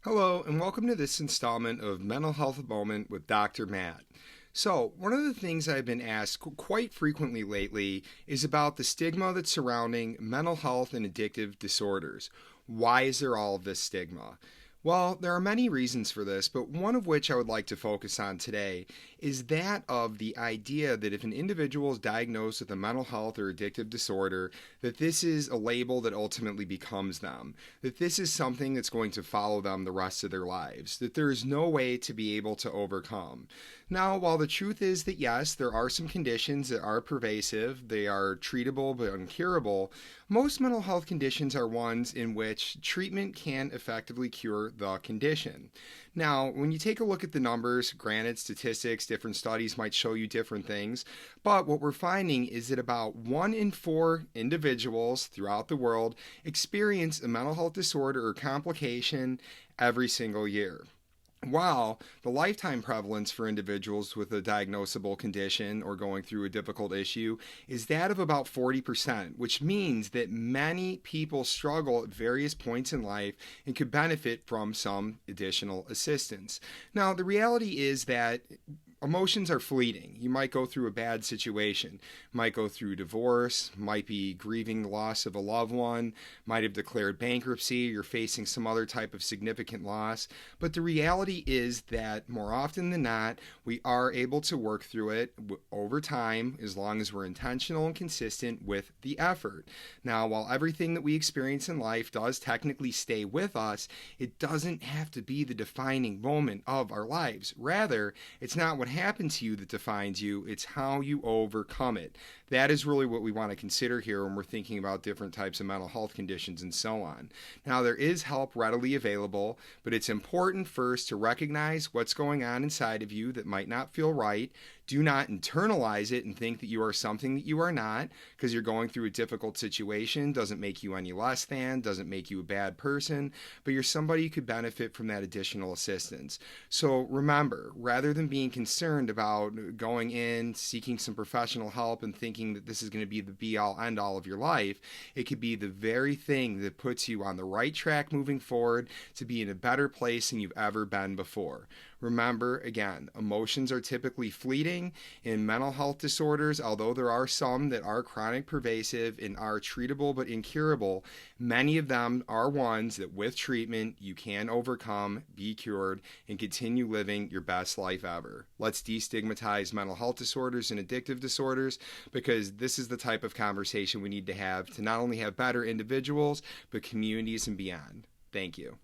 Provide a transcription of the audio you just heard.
Hello, and welcome to this installment of Mental Health Moment with Dr. Matt. So, one of the things I've been asked quite frequently lately is about the stigma that's surrounding mental health and addictive disorders. Why is there all of this stigma? Well, there are many reasons for this, but one of which I would like to focus on today is that of the idea that if an individual is diagnosed with a mental health or addictive disorder, that this is a label that ultimately becomes them, that this is something that's going to follow them the rest of their lives, that there is no way to be able to overcome. Now, while the truth is that yes, there are some conditions that are pervasive, they are treatable but incurable, most mental health conditions are ones in which treatment can effectively cure the condition. Now, when you take a look at the numbers, granted, statistics, different studies might show you different things, but what we're finding is that about 1 in 4 individuals throughout the world experience a mental health disorder or complication every single year. While the lifetime prevalence for individuals with a diagnosable condition or going through a difficult issue is that of about 40%, which means that many people struggle at various points in life and could benefit from some additional assistance. Now, the reality is that emotions are fleeting. You might go through a bad situation, might go through divorce, might be grieving the loss of a loved one, might have declared bankruptcy, you're facing some other type of significant loss. But the reality is that more often than not, we are able to work through it over time as long as we're intentional and consistent with the effort. Now, while everything that we experience in life does technically stay with us, it doesn't have to be the defining moment of our lives. Rather, it's not what happened to you that defines you, it's how you overcome it. That is really what we want to consider here when we're thinking about different types of mental health conditions and so on. Now, there is help readily available, but it's important first to recognize what's going on inside of you that might not feel right. Do not internalize it and think that you are something that you are not, because you're going through a difficult situation doesn't make you any less than, doesn't make you a bad person, but you're somebody who could benefit from that additional assistance. So remember, rather than being concerned about going in, seeking some professional help and thinking that this is going to be the be all end all of your life, it could be the very thing that puts you on the right track moving forward to be in a better place than you've ever been before. Remember, again, emotions are typically fleeting. In mental health disorders, although there are some that are chronic, pervasive, and are treatable but incurable, many of them are ones that with treatment you can overcome, be cured, and continue living your best life ever. Let's destigmatize mental health disorders and addictive disorders, because this is the type of conversation we need to have to not only have better individuals, but communities and beyond. Thank you.